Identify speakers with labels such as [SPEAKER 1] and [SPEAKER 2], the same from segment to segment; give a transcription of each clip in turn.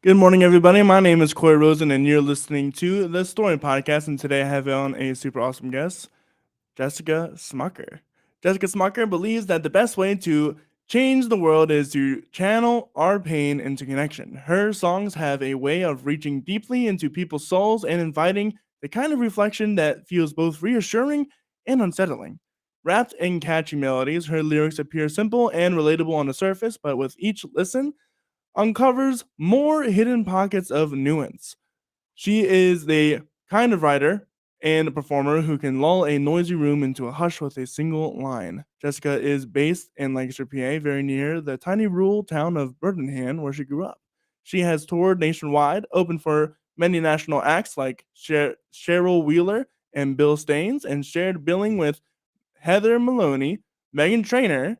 [SPEAKER 1] Good morning, everybody. My name is Corey Rosen, and you're listening to the Story Podcast. And today I have on a super awesome guest, Jessica Smucker. Jessica Smucker believes that the best way to change the world is to channel our pain into connection. Her songs have a way of reaching deeply into people's souls and inviting the kind of reflection that feels both reassuring and unsettling. Wrapped in catchy melodies, her lyrics appear simple and relatable on the surface, but with each listen, uncovers more hidden pockets of nuance. She is the kind of writer and performer who can lull a noisy room into a hush with a single line. Jessica is based in Lancaster, PA, very near the tiny rural town of Burdenham, where she grew up. She has toured nationwide, opened for many national acts like Cheryl Wheeler and Bill Staines, and shared billing with Heather Maloney, Meghan Trainor,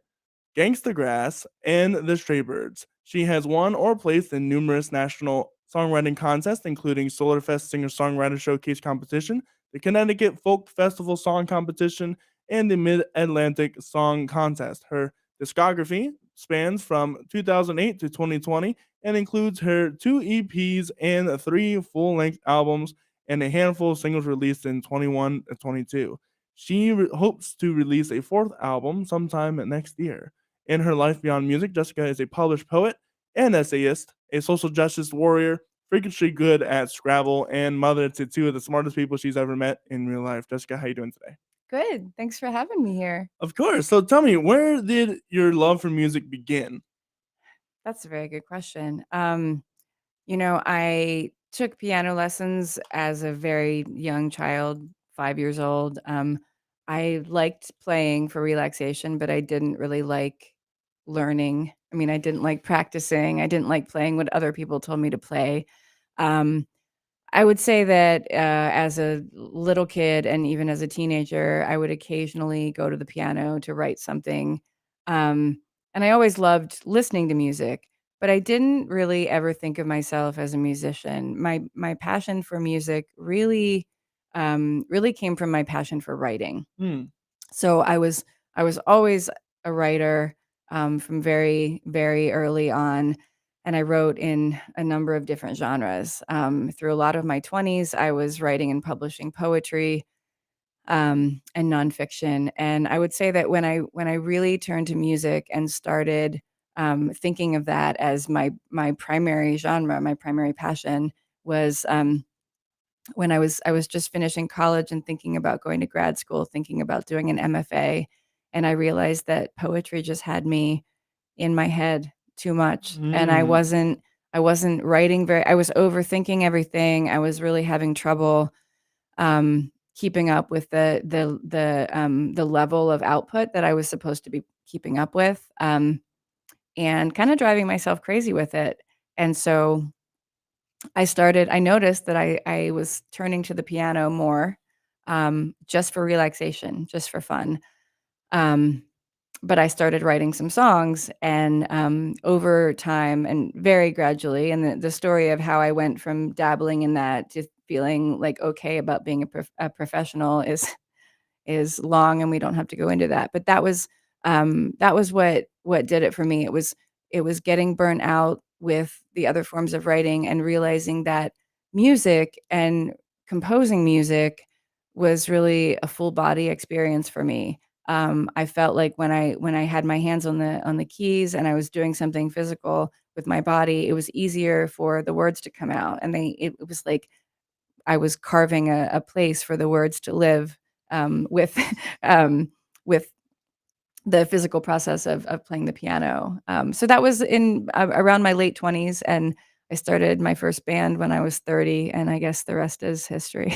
[SPEAKER 1] Gangstagrass, and the Stray Birds. She has won or placed in numerous national songwriting contests, including SolarFest Singer-Songwriter Showcase Competition, the Connecticut Folk Festival Song Competition, and the Mid-Atlantic Song Contest. Her discography spans from 2008 to 2020 and includes her 2 EPs and 3 full-length albums and a handful of singles released in 21 and 22. She hopes to release a fourth album sometime next year. In her life beyond music, Jessica is a published poet and essayist, a social justice warrior, freakishly good at Scrabble, and mother to two of the smartest people she's ever met in real life. Jessica, how you doing today?
[SPEAKER 2] Good. Thanks for having me here.
[SPEAKER 1] Of course. So tell me, where did your love for music begin?
[SPEAKER 2] That's a very good question. I took piano lessons as a very young child, 5 years old. I liked playing for relaxation, but I didn't really like learning. I mean, I didn't like practicing. I didn't like playing what other people told me to play. Um, I would say that as a little kid and even as a teenager, I would occasionally go to the piano to write something. Um, and I always loved listening to music, but I didn't really ever think of myself as a musician. My passion for music really came from my passion for writing.
[SPEAKER 1] Hmm.
[SPEAKER 2] So I was always a writer from very very early on, and I wrote in a number of different genres. Through a lot of my 20s, I was writing and publishing poetry and nonfiction. And I would say that when I really turned to music and started thinking of that as my primary genre, my primary passion was when I was just finishing college and thinking about going to grad school, thinking about doing an MFA, and I realized that poetry just had me in my head too much, and I
[SPEAKER 1] Hmm.
[SPEAKER 2] wasn't writing very I was overthinking everything. I was really having trouble, keeping up with the level of output that I was supposed to be keeping up with, and kinda driving myself crazy with it, and so I noticed that I was turning to the piano more, just for relaxation, just for fun. Um, but I started writing some songs and, over time and very gradually, and the story of how I went from dabbling in that to feeling, like, okay about being a professional is long, and we don't have to go into that, but that was what did it for me. It was getting burnt out with the other forms of writing and realizing that music and composing music was really a full body experience for me. I felt like when I had my hands on the keys and I was doing something physical with my body, it was easier for the words to come out, and it was like I was carving a place for the words to live, with um, with the physical process of playing the piano. So that was in around my late 20s, and I started my first band when I was 30, and I guess the rest is history.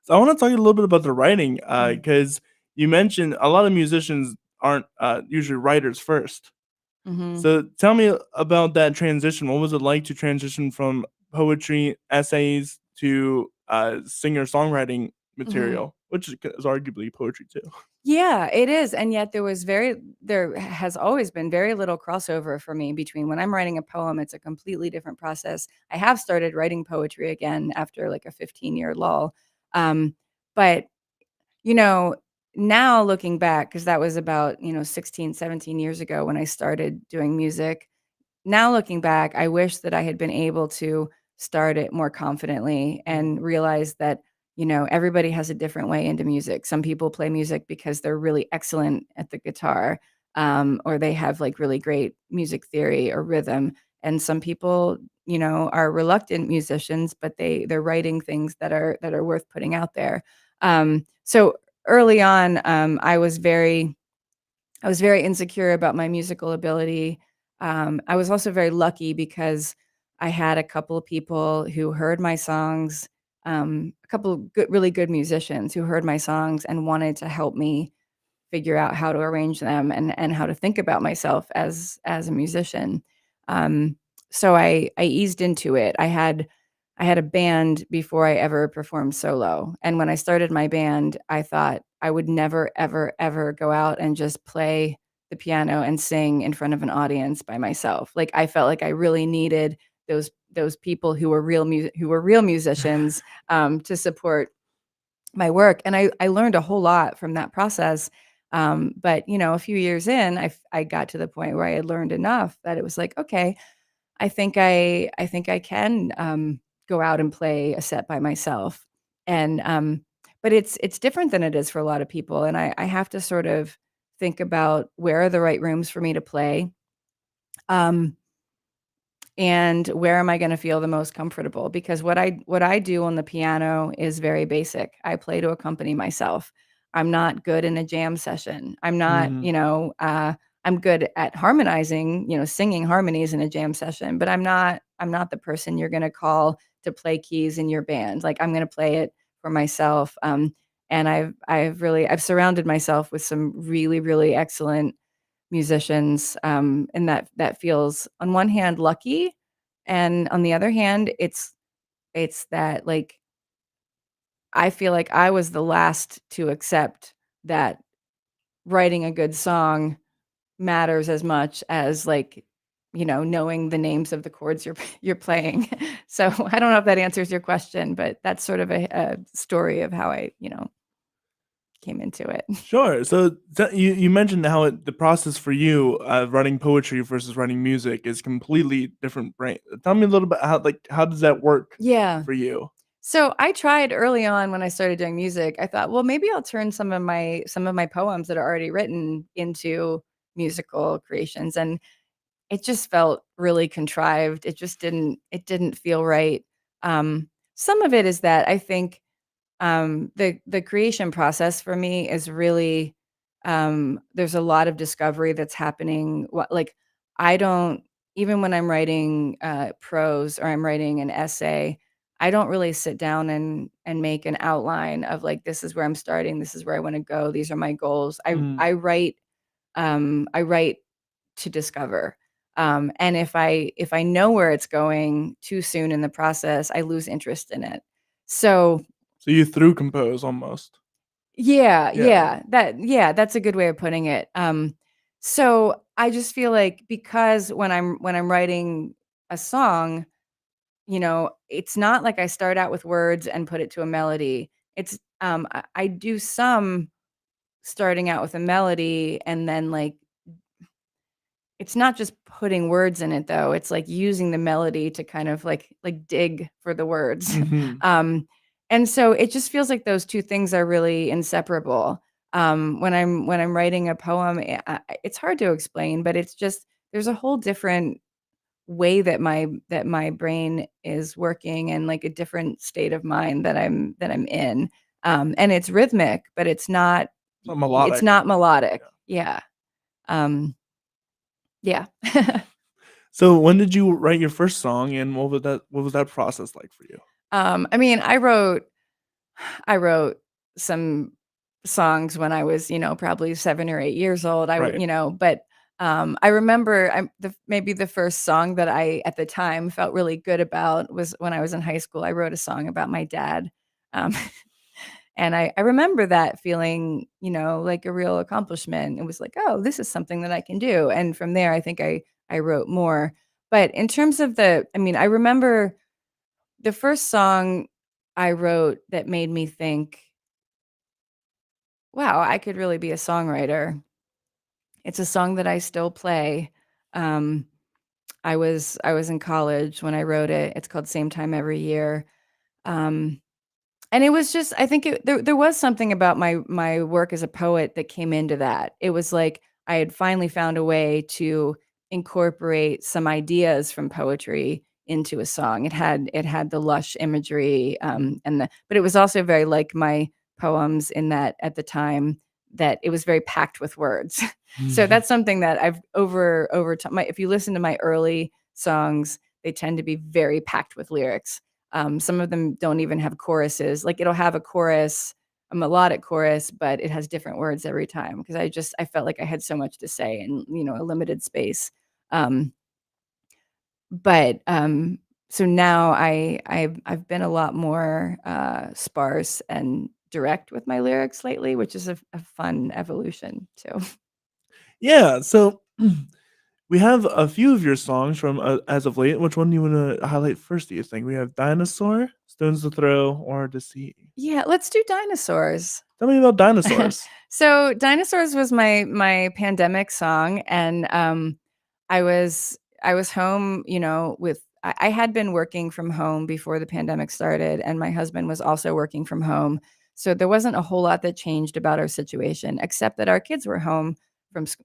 [SPEAKER 1] So I want to talk a little bit about the writing,
[SPEAKER 2] Mm.
[SPEAKER 1] because you mentioned a lot of musicians aren't usually writers first.
[SPEAKER 2] Mhm.
[SPEAKER 1] So tell me about that transition. What was it like to transition from poetry, essays to singer-songwriting
[SPEAKER 2] Mhm.
[SPEAKER 1] material, which is arguably poetry too?
[SPEAKER 2] Yeah, it is, and yet there has always been very little crossover for me between when I'm writing a poem, it's a completely different process. I have started writing poetry again after, like, a 15-year lull, um, but, you know, now looking back, because that was about, 16, 17 years ago when I started doing music. now looking back, I wish that I had been able to start it more confidently and realize that, everybody has a different way into music. Some people play music because they're really excellent at the guitar, or they have like really great music theory or rhythm. And some people, are reluctant musicians, but they're writing things that are worth putting out there. So early on, I was very insecure about my musical ability. I was also very lucky because I had a couple of people who heard my songs, a couple of really good musicians who heard my songs and wanted to help me figure out how to arrange them and how to think about myself as a musician. Um, so I eased into it. I had a band before I ever performed solo, and when I started my band, I thought I would never, ever, ever go out and just play the piano and sing in front of an audience by myself. Like, I felt like I really needed those people who were real musicians, to support my work, and I learned a whole lot from that process. But, a few years in, I got to the point where I had learned enough that it was like, "Okay, I think I can, go out and play a set by myself." And, but it's different than it is for a lot of people, and I have to sort of think about where are the right rooms for me to play, um, and where am I gonna feel the most comfortable? Because what I do on the piano is very basic. I play to accompany myself. I'm not good in a jam session. I'm good at harmonizing, singing harmonies in a jam session, but I'm not the person you're gonna call to play keys in your band. Like, I'm gonna play it for myself, and I've surrounded myself with some really, really excellent musicians, and that feels on one hand lucky, and on the other hand, it's that, like, I feel like I was the last to accept that writing a good song matters as much as, like, knowing the names of the chords you're playing. So, I don't know if that answers your question, but that's sort of a story of how I, came into it.
[SPEAKER 1] Sure. So you mentioned how the process for you writing poetry versus writing music is completely different brain. Tell me a little bit how does that work
[SPEAKER 2] Yeah.
[SPEAKER 1] for you?
[SPEAKER 2] So I tried early on when I started doing music. I thought, well, maybe I'll turn some of my poems that are already written into musical creations, and it just felt really contrived. It didn't feel right. Some of it is that I think, the creation process for me is really, there's a lot of discovery that's happening. Like, I don't, even when I'm writing prose or I'm writing an essay, I don't really sit down and make an outline of, like, this is where I'm starting, this is where I want to go, these are my goals. I
[SPEAKER 1] Mhm.
[SPEAKER 2] I write I write to discover. And if I know where it's going too soon in the process, I lose interest in it. So
[SPEAKER 1] So you through compose almost.
[SPEAKER 2] yeah,
[SPEAKER 1] Yeah.
[SPEAKER 2] that's a good way of putting it. So I just feel like, because when I'm writing a song, it's not like I start out with words and put it to a melody. I do some starting out with a melody, and then, like, it's not just putting words in it, though. It's like using the melody to kind of like dig for the words.
[SPEAKER 1] Mhm.
[SPEAKER 2] Um, and so it just feels like those 2 things are really inseparable. When I'm writing a poem, it's hard to explain, but it's just, there's a whole different way that my brain is working, and, like, a different state of mind that I'm in. And it's rhythmic, but
[SPEAKER 1] So
[SPEAKER 2] it's
[SPEAKER 1] melodic.
[SPEAKER 2] not melodic.
[SPEAKER 1] Yeah.
[SPEAKER 2] Yeah. Um, yeah.
[SPEAKER 1] So when did you write your first song, and what was that process like for you?
[SPEAKER 2] I mean, I wrote some songs when I was, probably 7 or 8 years old.
[SPEAKER 1] Right.
[SPEAKER 2] But I remember, maybe the first song that I at the time felt really good about was when I was in high school. I wrote a song about my dad. Um, and I remember that feeling, like a real accomplishment. It was like, oh, this is something that I can do. And from there, I think I wrote more. But in terms of I mean, I remember the first song I wrote that made me think, "Wow, I could really be a songwriter." It's a song that I still play. Um, I was in college when I wrote it. It's called Same Time Every Year. Um, and it was just, I think there was something about my work as a poet that came into that. It was like I had finally found a way to incorporate some ideas from poetry into a song. It had the lush imagery, but it was also very like my poems in that at the time that it was very packed with words. So that's something that I've over time. If you listen to my early songs, they tend to be very packed with lyrics. Some of them don't even have choruses. Like it'll have a chorus, a melodic chorus, but it has different words every time because I felt like I had so much to say in a limited space. Um, but so now I've been a lot more sparse and direct with my lyrics lately, which is a fun evolution too.
[SPEAKER 1] Yeah, so we have a few of your songs from as of late. Which one do you want to highlight first? Do you think we have "Dinosaur," "Stones to Throw," or "To See"?
[SPEAKER 2] Yeah, let's do dinosaurs.
[SPEAKER 1] Tell me about dinosaurs.
[SPEAKER 2] So dinosaurs was my pandemic song, and I was home, with I had been working from home before the pandemic started, and my husband was also working from home. So there wasn't a whole lot that changed about our situation, except that our kids were home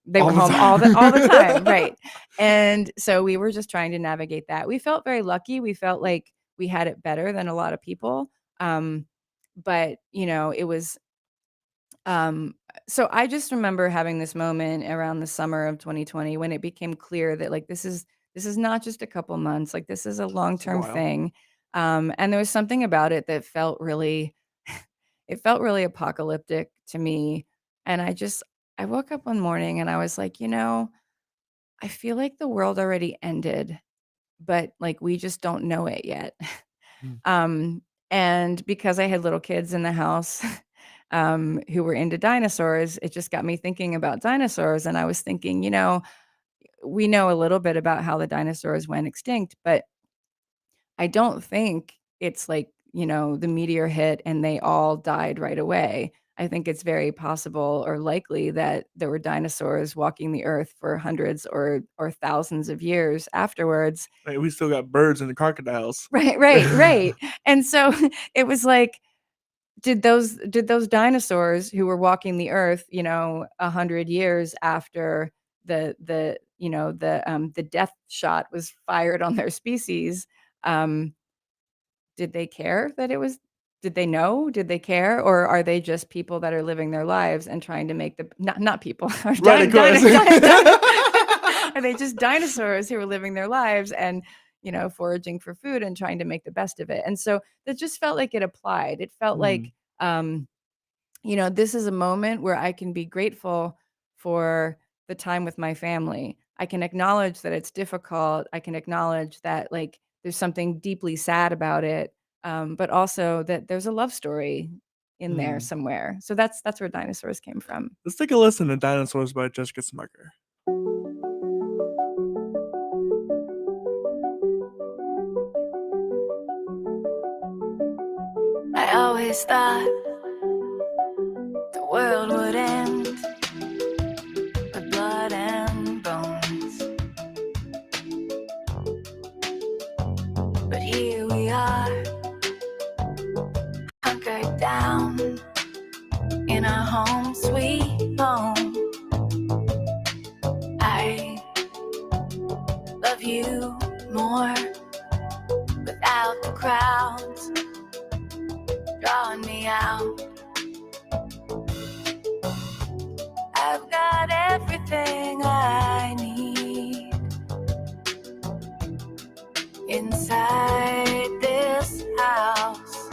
[SPEAKER 2] they
[SPEAKER 1] All
[SPEAKER 2] were
[SPEAKER 1] the
[SPEAKER 2] home
[SPEAKER 1] time.
[SPEAKER 2] all the time, right? And so we were just trying to navigate that. We felt very lucky. We felt like we had it better than a lot of people. But it was um, so I just remember having this moment around the summer of 2020 when it became clear that like this is not just a couple months, like this is a
[SPEAKER 1] It's a
[SPEAKER 2] long-term
[SPEAKER 1] while.
[SPEAKER 2] thing. And there was something about it that felt really it felt really apocalyptic to me. And I woke up one morning and I was like, I feel like the world already ended, but like we just don't know it yet.
[SPEAKER 1] Mm.
[SPEAKER 2] Um, and because I had little kids in the house who were into dinosaurs, it just got me thinking about dinosaurs. And I was thinking, we know a little bit about how the dinosaurs went extinct, but I don't think it's like, the meteor hit and they all died right away. I think it's very possible or likely that there were dinosaurs walking the earth for hundreds or thousands of years afterwards.
[SPEAKER 1] Right, we still got birds and the crocodiles.
[SPEAKER 2] Right, right, right. And so it was like, did those dinosaurs who were walking the earth, 100 years after the death shot was fired on their species, um, did they care that it was did they know? Did they care? Or are they just people that are living their lives and trying to make the not people, or
[SPEAKER 1] Right, of course.
[SPEAKER 2] are they just dinosaurs who are living their lives and, foraging for food and trying to make the best of it? And so that just felt like it applied. It felt like,
[SPEAKER 1] Mm,
[SPEAKER 2] um, this is a moment where I can be grateful for the time with my family. I can acknowledge that it's difficult. I can acknowledge that like there's something deeply sad about it, but also that there's a love story in there
[SPEAKER 1] mm.
[SPEAKER 2] somewhere. So that's where dinosaurs came from.
[SPEAKER 1] Let's take a listen to "Dinosaurs" by Jessica Smucker.
[SPEAKER 2] I always thought the world would end with blood and bones, but here we are, hunkered down in our home sweet home. I love you more without the crowds drawing me out. I've got everything I need inside this house.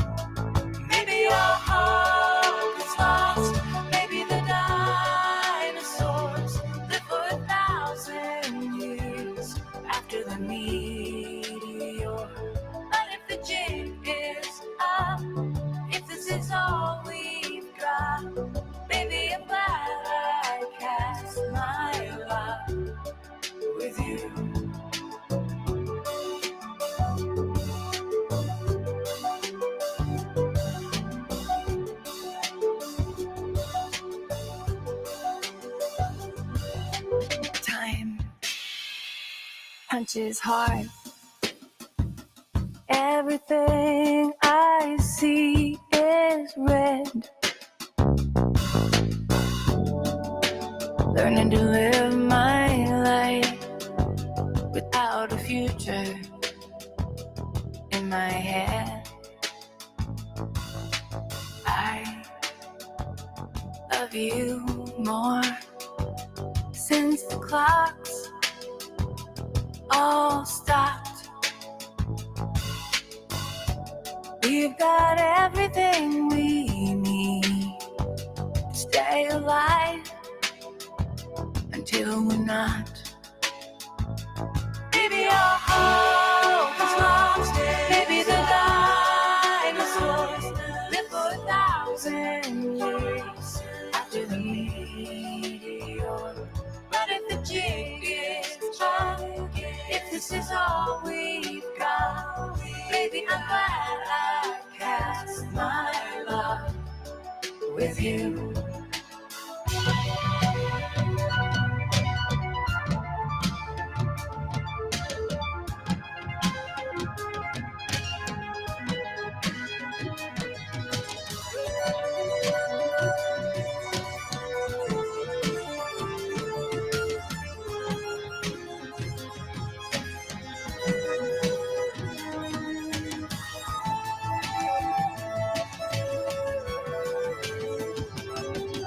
[SPEAKER 2] Maybe our hope is lost. Maybe the dinosaurs live for 1,000 years after the meteor. But if the jig is up, if this is all we punches hard. Everything I see is red. Learning to live my life without a future in my head. I love you more since the clocks all stopped. We've got everything we need to stay alive until we're not. Maybe our hope is lost. Maybe the dinosaurs live for 1,000 years after the meteor. But if the jig is up, if this is all we've got, baby, I'm glad I cast my lot with you.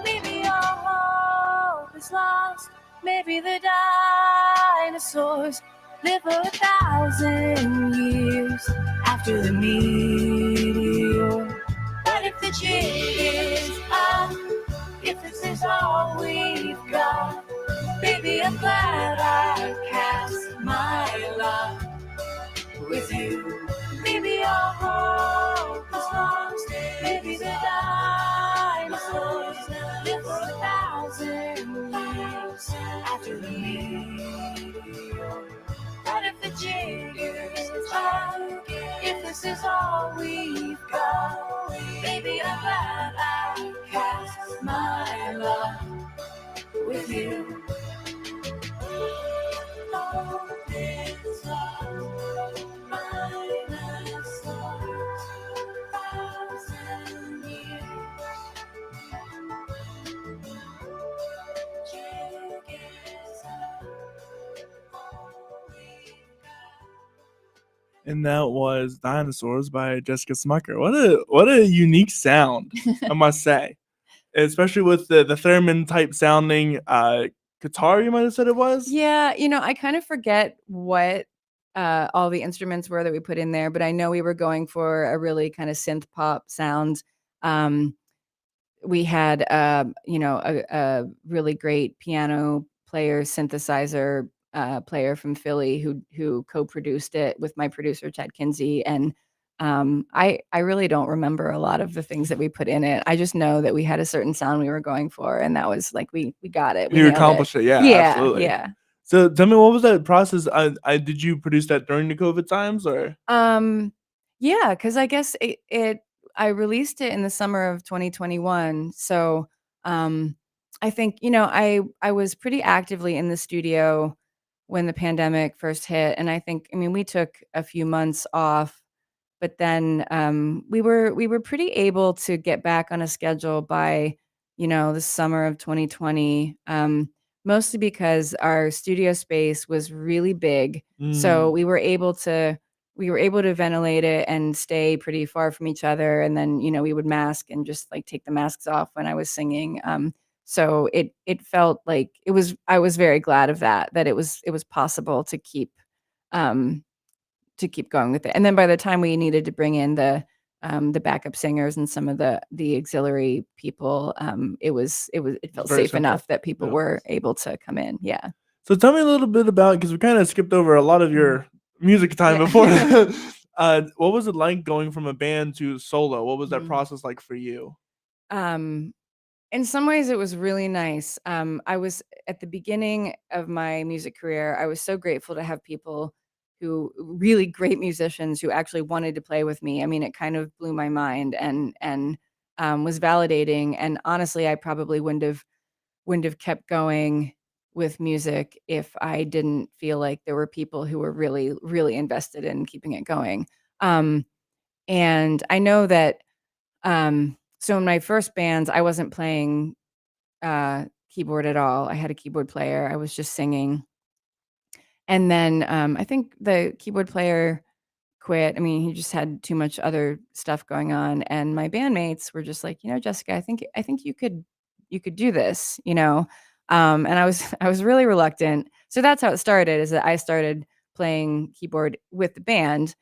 [SPEAKER 2] Maybe our hope is lost. Maybe the dinosaurs live for 1,000 years after the meteor. But if the jig is up, if this is all we've got, baby, I'm glad I cast my lot with you. Maybe our hope is lost. Maybe the dinosaurs live for 1,000 years after the meteor. But if the jig is up, if this is all we've got, baby, I'm glad I cast my lot with you. All is lost, minus lost, 1,000 years. Jig is up, all we've got.
[SPEAKER 1] And that was Dinosaurs by Jessica Smucker. What a unique sound, I must say. Especially with the theremin type sounding guitar, you might have said it was?
[SPEAKER 2] Yeah, I kind of forget what all the instruments were that we put in there, but I know we were going for a really kind of synth pop sound. We had a really great piano player, synthesizer player from Philly who co-produced it with my producer Chad Kinsey, and I really don't remember a lot of the things that we put in it. I just know that we had a certain sound we were going for, and that was like we got it. We
[SPEAKER 1] You
[SPEAKER 2] nailed
[SPEAKER 1] accomplished it, yeah,
[SPEAKER 2] Yeah,
[SPEAKER 1] absolutely.
[SPEAKER 2] yeah.
[SPEAKER 1] So tell me, what was that process? Did you produce that during the COVID times, or?
[SPEAKER 2] Yeah, because I guess I released it in the summer of 2021. So I think, I was pretty actively in the studio when the pandemic first hit. And I mean, we took a few months off, but then we were pretty able to get back on a schedule by, the summer of 2020. Mostly because our studio space was really big. So we were able to ventilate it and stay pretty far from each other. And then, we would mask and just like take the masks off when I was singing. So it felt like I was very glad of that it was possible to keep going with it. And then by the time we needed to bring in the backup singers and some of the auxiliary people, it felt
[SPEAKER 1] Very
[SPEAKER 2] safe
[SPEAKER 1] simple.
[SPEAKER 2] enough that people
[SPEAKER 1] Yeah.
[SPEAKER 2] were able to come in. Yeah.
[SPEAKER 1] So tell me a little bit about, because we kind of skipped over a lot of your music time
[SPEAKER 2] Yeah.
[SPEAKER 1] before. What was it like going from a band to solo? What was that process like for you?
[SPEAKER 2] In some ways, it was really nice. I was at the beginning of my music career. I was so grateful to have people really great musicians who actually wanted to play with me. I mean, it kind of blew my mind and was validating. And honestly, I probably wouldn't have kept going with music if I didn't feel like there were people who were really, really invested in keeping it going. Um, and I know that, so in my first bands, I wasn't playing keyboard at all. I had a keyboard player. I was just singing. And then I think the keyboard player quit. I mean, he just had too much other stuff going on. And my bandmates were just like, Jessica, I think you could do this, And I was I was really reluctant. So that's how it started, is that I started playing keyboard with the band.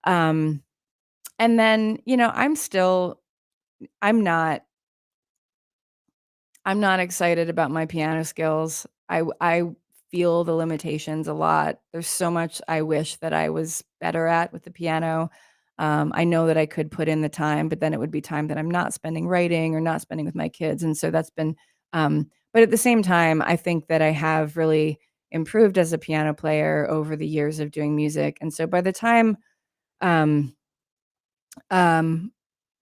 [SPEAKER 2] Um, and then, I'm not I'm not excited about my piano skills. I feel the limitations a lot. There's so much I wish that I was better at with the piano. I know that I could put in the time, but then it would be time that I'm not spending writing or not spending with my kids, and so that's been. But at the same time, I think that I have really improved as a piano player over the years of doing music, and so by the time, um, um,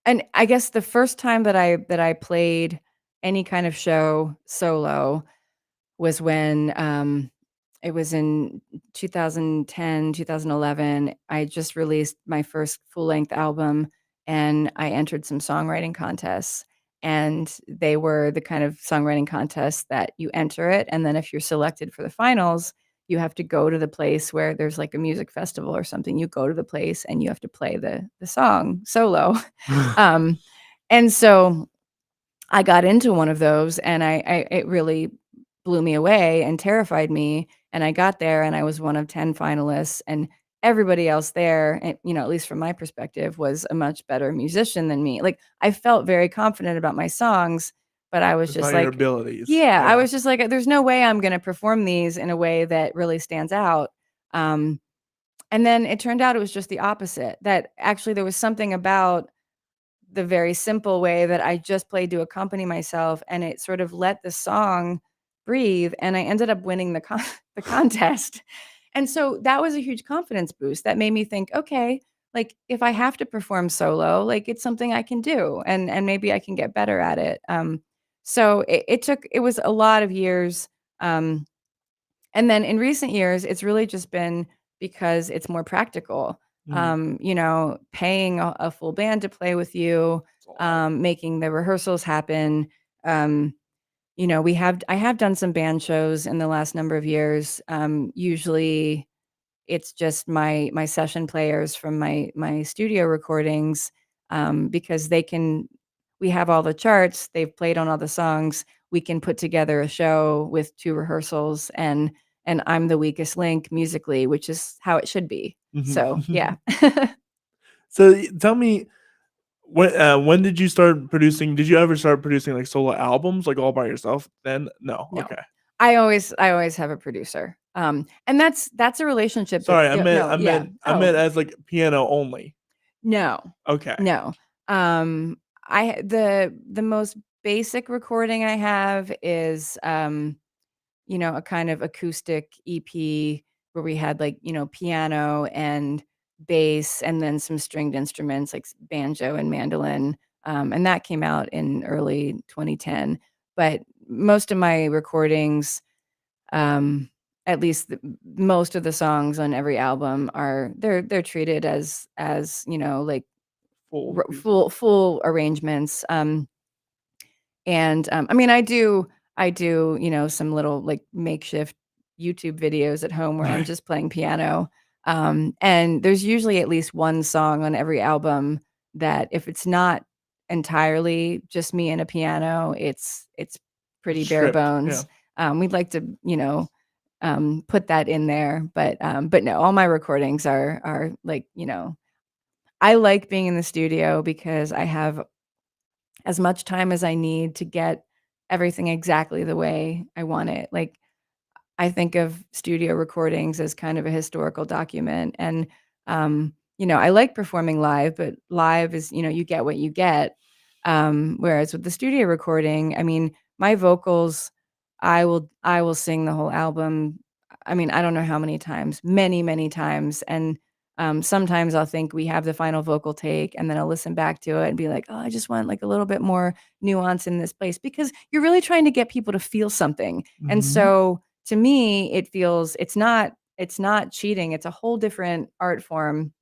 [SPEAKER 2] and I guess the first time that I played any kind of show solo was when, it was in 2010, 2011. I just released my first full-length album, and I entered some songwriting contests, and they were the kind of songwriting contests that you enter it, and then if you're selected for the finals, you have to go to the place where there's, like, a music festival or something. You go to the place, and you have to play the song solo. Um, and so I got into one of those, and I it really blew me away and terrified me, and I got there, and I was one of 10 finalists, and everybody else there, and, at least from my perspective, was a much better musician than me. Like, I felt very confident about my songs, but I was
[SPEAKER 1] It's
[SPEAKER 2] just
[SPEAKER 1] not your
[SPEAKER 2] like,
[SPEAKER 1] abilities.
[SPEAKER 2] yeah, I
[SPEAKER 1] Yeah.
[SPEAKER 2] was just like, "There's no way I'm gonna perform these in a way that really stands out." Um, and then it turned out it was just the opposite, that actually there was something about the very simple way that I just played to accompany myself, and it sort of let the song breathe, and I ended up winning the contest. And so that was a huge confidence boost that made me think, "Okay, like, if I have to perform solo, like, it's something I can do, and maybe I can get better at it." So it was a lot of years, um and then in recent years, it's really just been because it's more practical.
[SPEAKER 1] Mhm.
[SPEAKER 2] Paying a full band to play with you,
[SPEAKER 1] It's a lot.
[SPEAKER 2] making the rehearsals happen. Um, I have done some band shows in the last number of years. Usually it's just my session players from my studio recordings, because we have all the charts, they've played on all the songs, we can put together a show with 2 rehearsals, and I'm the weakest link musically, which is how it should be. So, yeah.
[SPEAKER 1] Mhm. So tell me, when did you start producing? Did you ever start producing like solo albums, like all by yourself? Then no.
[SPEAKER 2] No.
[SPEAKER 1] Okay.
[SPEAKER 2] I always have a producer, and that's a relationship that
[SPEAKER 1] Sorry,
[SPEAKER 2] no, yeah.
[SPEAKER 1] I meant as like piano only.
[SPEAKER 2] No,
[SPEAKER 1] Okay.
[SPEAKER 2] no. The most basic recording I have is, a kind of acoustic EP where we had, like, piano and bass and then some stringed instruments like banjo and mandolin, and that came out in early 2010. But most of my recordings, um, at least most of the songs on every album they're treated as like
[SPEAKER 1] Full acoustic.
[SPEAKER 2] full arrangements. And, I mean, I do, some little, like, makeshift YouTube videos at home where I'm
[SPEAKER 1] Right.
[SPEAKER 2] just playing piano, and there's usually at least one song on every album that if it's not entirely just me and a piano, it's
[SPEAKER 1] It's
[SPEAKER 2] pretty bare
[SPEAKER 1] stripped. Yeah.
[SPEAKER 2] bones. We'd like to, put that in there, but no, all my recordings are like, I like being in the studio because I have as much time as I need to get everything exactly the way I want it. Like, I think of studio recordings as kind of a historical document, and, I like performing live, but live is, you get what you get, whereas with the studio recording, I mean, my vocals, I will sing the whole album. I mean, I don't know how many times, many, many times, and, sometimes I'll think we have the final vocal take, and then I'll listen back to it and be like, "Oh, I just want, like, a little bit more nuance in this place," because you're really trying to get people to feel something, and
[SPEAKER 1] Mhm.
[SPEAKER 2] so to me, it feels it's not cheating. It's a whole different art form,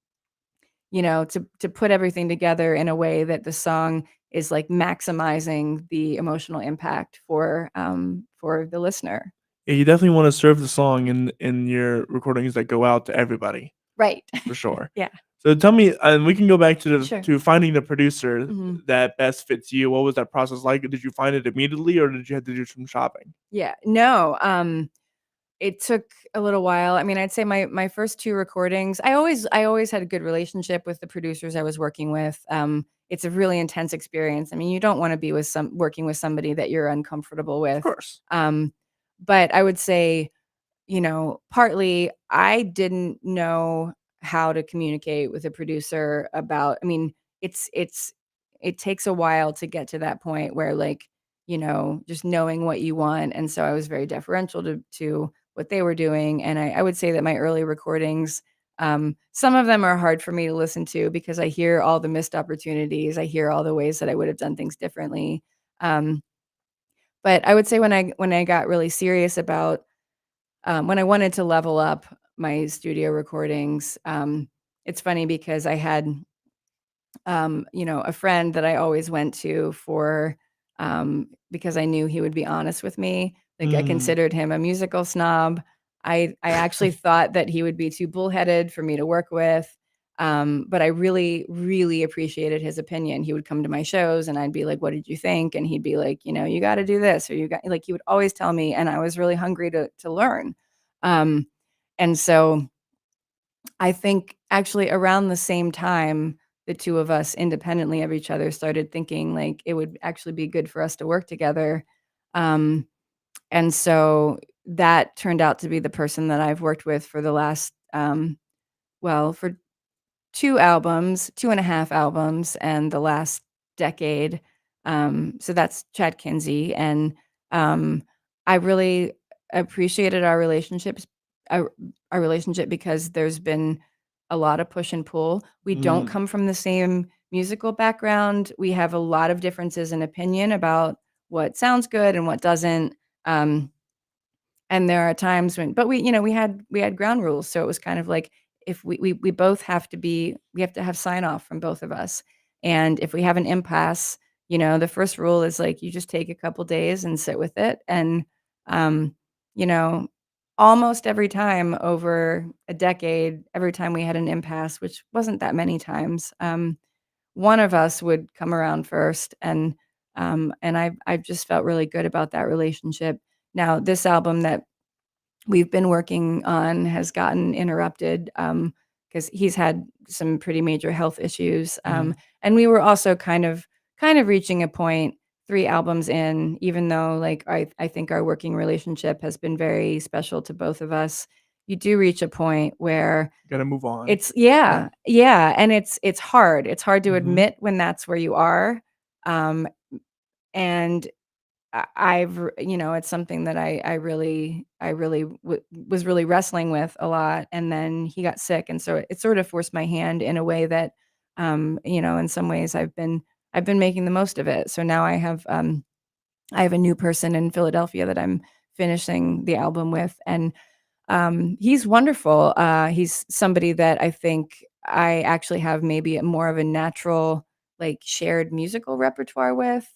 [SPEAKER 2] to put everything together in a way that the song is like maximizing the emotional impact for the listener.
[SPEAKER 1] Yeah, you definitely wanna serve the song in your recordings that go out to everybody,
[SPEAKER 2] Right.
[SPEAKER 1] for sure.
[SPEAKER 2] Yeah.
[SPEAKER 1] So tell me, and we can go back
[SPEAKER 2] Sure.
[SPEAKER 1] to finding the producer
[SPEAKER 2] Mhm.
[SPEAKER 1] that best fits you. What was that process like? Did you find it immediately, or did you have to do some shopping?
[SPEAKER 2] Yeah. No, it took a little while. I mean, I'd say my first 2 recordings, I always had a good relationship with the producers I was working with. It's a really intense experience. I mean, you don't wanna be working with somebody that you're uncomfortable
[SPEAKER 1] Of
[SPEAKER 2] with.
[SPEAKER 1] course.
[SPEAKER 2] Um, but I would say, partly I didn't know how to communicate with a producer about. I mean, it takes a while to get to that point where, like, just knowing what you want, and so I was very deferential to what they were doing, and I would say that my early recordings, some of them are hard for me to listen to because I hear all the missed opportunities, I hear all the ways that I would have done things differently, but I would say when I got really serious about when I wanted to level up my studio recordings, it's funny because I had, a friend that I always went to because I knew he would be honest with me. Like, I
[SPEAKER 1] Mm.
[SPEAKER 2] considered him a musical snob. I actually thought that he would be too bullheaded for me to work with. But I really, really appreciated his opinion. He would come to my shows and I'd be like, "What did you think?" And he'd be like, "You got to do this," or he would always tell me, and I was really hungry to learn. Um, and so I think actually around the same time, the 2 of us independently of each other started thinking, like, it would actually be good for us to work together. Um, and so that turned out to be the person that I've worked with for the last, for 2 albums, 2.5 albums, and the last decade. So that's Chad Kinsey, and, um, I really appreciated our our relationship because there's been a lot of push and pull. We don't
[SPEAKER 1] Mm.
[SPEAKER 2] come from the same musical background. We have a lot of differences in opinion about what sounds good and what doesn't. And there are times when, but we had ground rules, so it was kind of like, if we both we have to have sign off from both of us, and if we have an impasse, the first rule is, like, you just take a couple days and sit with it, and, um, you know, almost every time over a decade, every time we had an impasse, which wasn't that many times, one of us would come around first, and I've just felt really good about that relationship. Now, this album that we've been working on has gotten interrupted, because he's had some pretty major health issues,
[SPEAKER 1] Mhm.
[SPEAKER 2] and we were also kind of reaching a point 3 albums in, even though, like, I think our working relationship has been very special to both of us. You do reach a point where
[SPEAKER 1] Gotta move on.
[SPEAKER 2] it's
[SPEAKER 1] Yeah.
[SPEAKER 2] yeah, yeah, and it's hard. It's hard to
[SPEAKER 1] Mhm.
[SPEAKER 2] admit when that's where you are, um, and it's something that I really was really wrestling with a lot, and then he got sick, and so it sort of forced my hand in a way that, in some ways I've been making the most of it. So now I have a new person in Philadelphia that I'm finishing the album with, and he's wonderful. He's somebody that I think I actually have maybe more of a natural, like, shared musical repertoire with.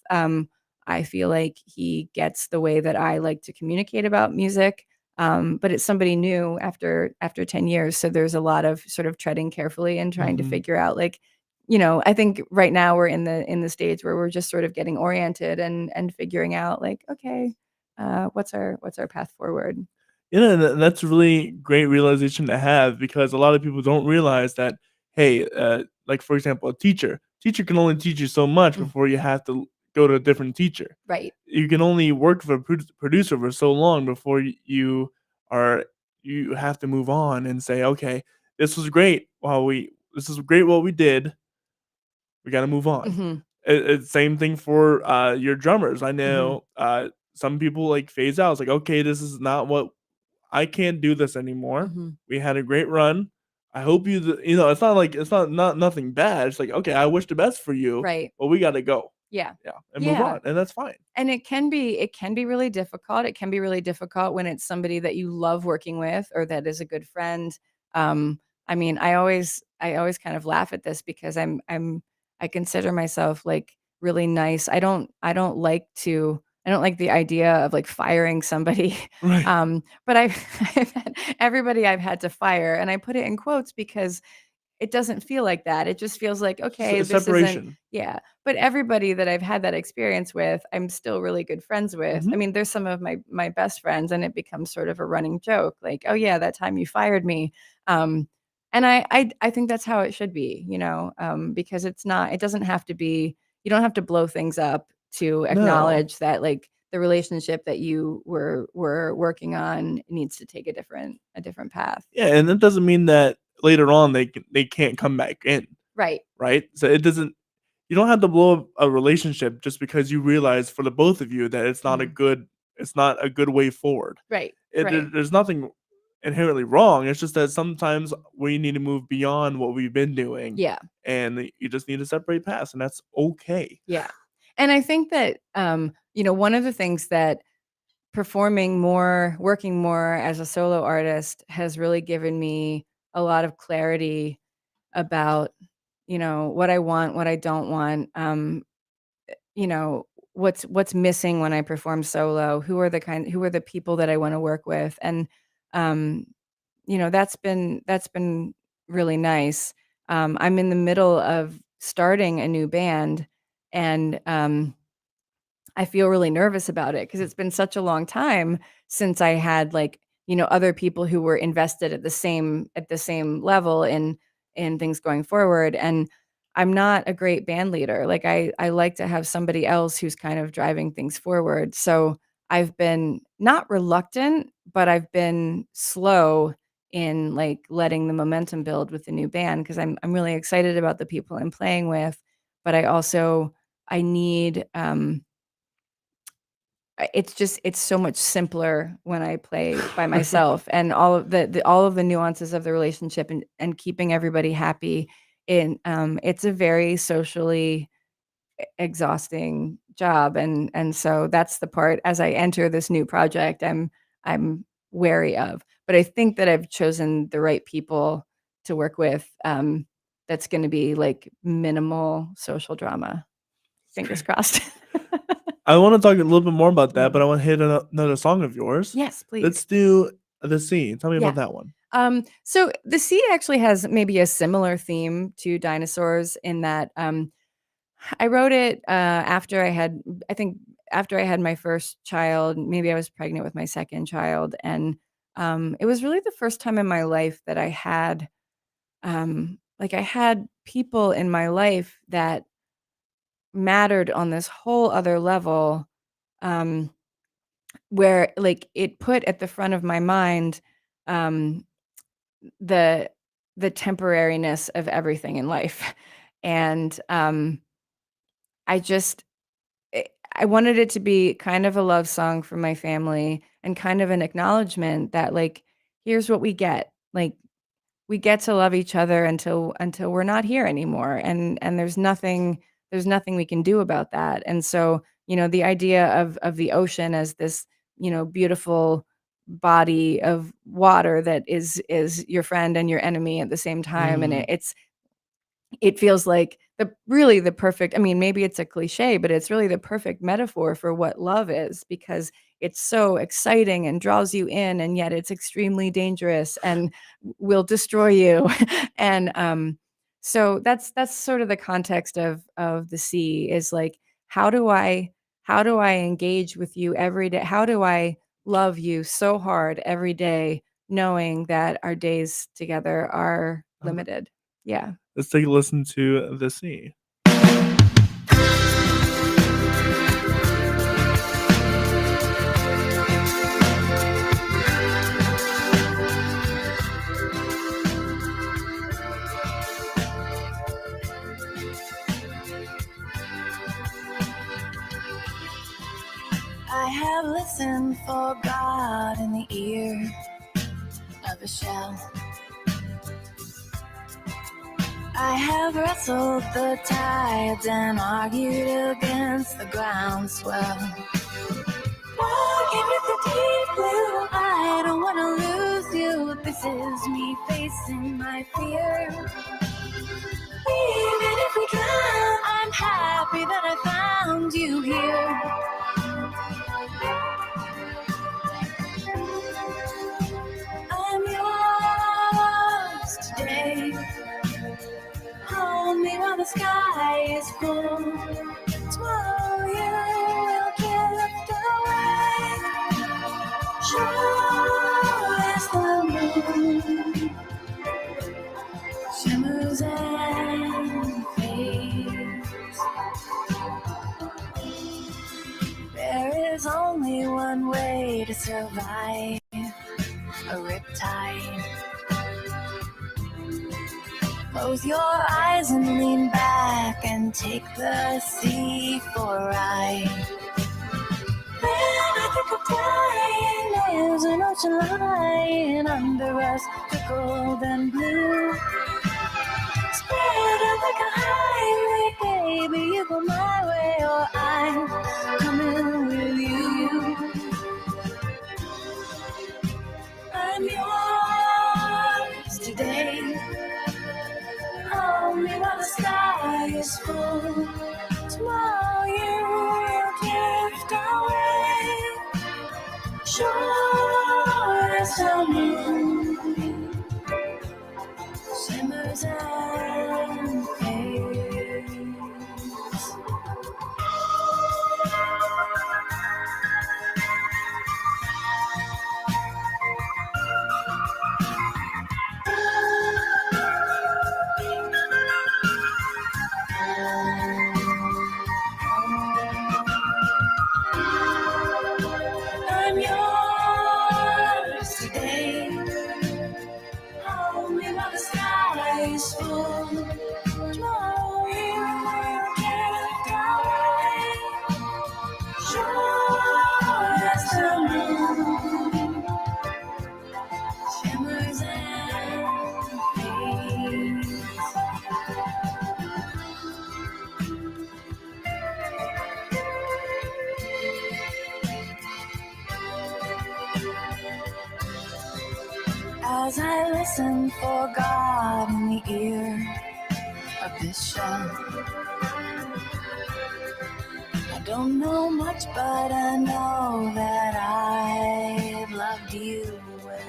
[SPEAKER 2] I feel like he gets the way that I like to communicate about music. But it's somebody new after 10 years. So there's a lot of sort of treading carefully and trying to
[SPEAKER 1] Mhm.
[SPEAKER 2] figure out, like, I think right now we're in the stage where we're just sort of getting oriented and figuring out, like, okay, what's our path forward?
[SPEAKER 1] Yeah, that's a really great realization to have because a lot of people don't realize that, hey, like for example, a teacher can only teach you so much
[SPEAKER 2] Mm,
[SPEAKER 1] before you have to go to a different teacher.
[SPEAKER 2] right.
[SPEAKER 1] You can only work with a producer for so long before are you have to move on and say, okay, this was great. This is great what we did. We got to move on.
[SPEAKER 2] Mhm.
[SPEAKER 1] It's same thing for your drummers. I
[SPEAKER 2] Mhm.
[SPEAKER 1] know some people like phase out. It's like, okay, this is not what I can't do this anymore.
[SPEAKER 2] Mhm.
[SPEAKER 1] We had a great run. I hope it's not like it's not nothing bad. It's like, okay, I wish the best for you,
[SPEAKER 2] Right.
[SPEAKER 1] but we gotta go.
[SPEAKER 2] Yeah.
[SPEAKER 1] and move on, and that's fine.
[SPEAKER 2] And it can be really difficult. It can be really difficult when it's somebody that you love working with or that is a good friend. I mean, I always kind of laugh at this because I consider myself like really nice. I don't like the idea of like firing somebody.
[SPEAKER 1] Right.
[SPEAKER 2] But I've had everybody I've had to fire, and I put it in quotes because it doesn't feel like that. It just feels like,
[SPEAKER 1] Just
[SPEAKER 2] okay,
[SPEAKER 1] a
[SPEAKER 2] this isn't.
[SPEAKER 1] separation.
[SPEAKER 2] Yeah. But everybody that I've had that experience with, I'm still really good friends with. I
[SPEAKER 1] Mhm.
[SPEAKER 2] mean, there's some of my best friends, and it becomes sort of a running joke, like, oh yeah, that time you fired me. Um, and I think that's how it should be, because it doesn't have to be, you don't have to blow things up to
[SPEAKER 1] No.
[SPEAKER 2] acknowledge that like the relationship that you were working on needs to take a different path.
[SPEAKER 1] Yeah, and that doesn't mean that later on they can't come back in,
[SPEAKER 2] Right.
[SPEAKER 1] right? So it doesn't you don't have to blow up a relationship just because you realize for the both of you that
[SPEAKER 2] Mhm.
[SPEAKER 1] it's not a good way forward.
[SPEAKER 2] Right. Right.
[SPEAKER 1] There's nothing inherently wrong. It's just that sometimes we need to move beyond what we've been doing,
[SPEAKER 2] Yeah.
[SPEAKER 1] and you just need to separate paths, and that's okay.
[SPEAKER 2] Yeah. And I think that, one of the things that working more as a solo artist has really given me a lot of clarity about, what I want, what I don't want, you know, what's missing when I perform solo, who are the people that I want to work with. And, um, that's been really nice. I'm in the middle of starting a new band, and, I feel really nervous about it because it's been such a long time since I had like, other people who were invested at the same level in things going forward. And I'm not a great band leader. Like I like to have somebody else who's kind of driving things forward. So I've been not reluctant, but I've been slow in like letting the momentum build with the new band because I'm really excited about the people I'm playing with, but I need it's so much simpler when I play by myself, and all of the nuances of the relationship and keeping everybody happy it's a very socially exhausting job, and so that's the part as I enter this new project I'm wary of. But I think that I've chosen the right people to work with, that's gonna be like minimal social drama. Fingers crossed.
[SPEAKER 1] I wanna talk a little bit more about that, but
[SPEAKER 2] Mm.
[SPEAKER 1] I wanna hit another song of yours.
[SPEAKER 2] Yes, please.
[SPEAKER 1] Let's do The Sea. Tell me
[SPEAKER 2] Yeah.
[SPEAKER 1] about that one.
[SPEAKER 2] So the sea actually has maybe a similar theme to dinosaurs in that I wrote it I think after I had my first child. Maybe I was pregnant with my second child, and it was really the first time in my life that I had people in my life that mattered on this whole other level, um, where like it put at the front of my mind. Um, the the temporariness of everything in life. And, I just eh, I wanted it to be kind of a love song for my family and kind of an acknowledgement that, like, here's what we get. Like, we get to love each other until we're not here anymore, and there's nothing we can do about that. And so, the idea of the ocean as this, beautiful body of water that is your friend and your enemy at the same time, and
[SPEAKER 1] Mm.
[SPEAKER 2] it feels like the perfect. I mean, maybe it's a cliche, but it's really the perfect metaphor for what love is, because it's so exciting and draws you in, and yet it's extremely dangerous and will destroy you. And so that's sort of the context of the sea, is like, how do I engage with you every day? How do I love you so hard every day, knowing that our days together are
[SPEAKER 1] Alright.
[SPEAKER 2] limited? Yeah.
[SPEAKER 1] Let's take a listen to The Sea.
[SPEAKER 3] I have listened for God in the ear of a shell. I have wrestled the tides and argued against the groundswell. Walking with the deep blue, I don't want to lose you. This is me facing my fear. Even if we drown, I'm happy that I found you here. I'm yours today. Hold me while the sky is full. Tomorrow you will drift away. Sure as the moon shimmers and fades. There is only one way to survive a riptide. Close your eyes and lean back and take the sea for a ride. When I think of dying, there's an ocean lying under us, pickled and blue. Spread out like a highway, baby, you go my way or I'm coming with you. I'm yours today. Hold me while the sky is full. Tomorrow you will drift away. Sure as the moon shimmers and fades. I'm yours today. Hold me while the sky is full. Tomorrow you will drift away. Sure as the moon shimmers and fades. As I listen for God in the ear of this show, I don't know much, but I know that I've loved you well.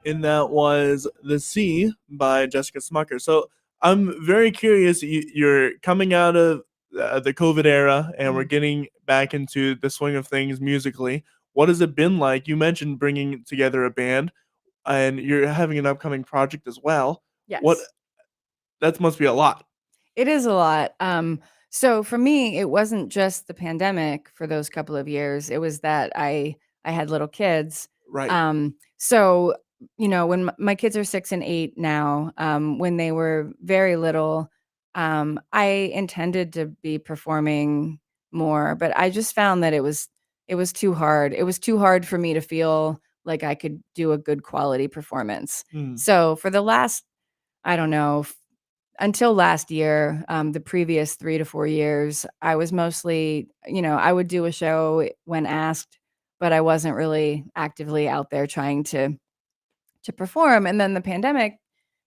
[SPEAKER 1] And that was The Sea by Jessica Smucker. So I'm very curious. You're coming out of the COVID era and we're getting back into the swing of things musically. What has it been like? You mentioned bringing together a band and you're having an upcoming project as well.
[SPEAKER 2] Yes.
[SPEAKER 1] That must be a lot.
[SPEAKER 2] It is a lot. So for me, it wasn't just the pandemic for those couple of years. It was that I had little kids.
[SPEAKER 1] Right.
[SPEAKER 2] So, you know, when my kids are 6 and 8 now, when they were very little, I intended to be performing more, but I just found that it was too hard. It was too hard for me to feel like I could do a good quality performance. So for the last, I don't know, until last year, the previous 3 to 4 years, I was mostly, you know, I would do a show when asked, but I wasn't really actively out there trying to perform. And then the pandemic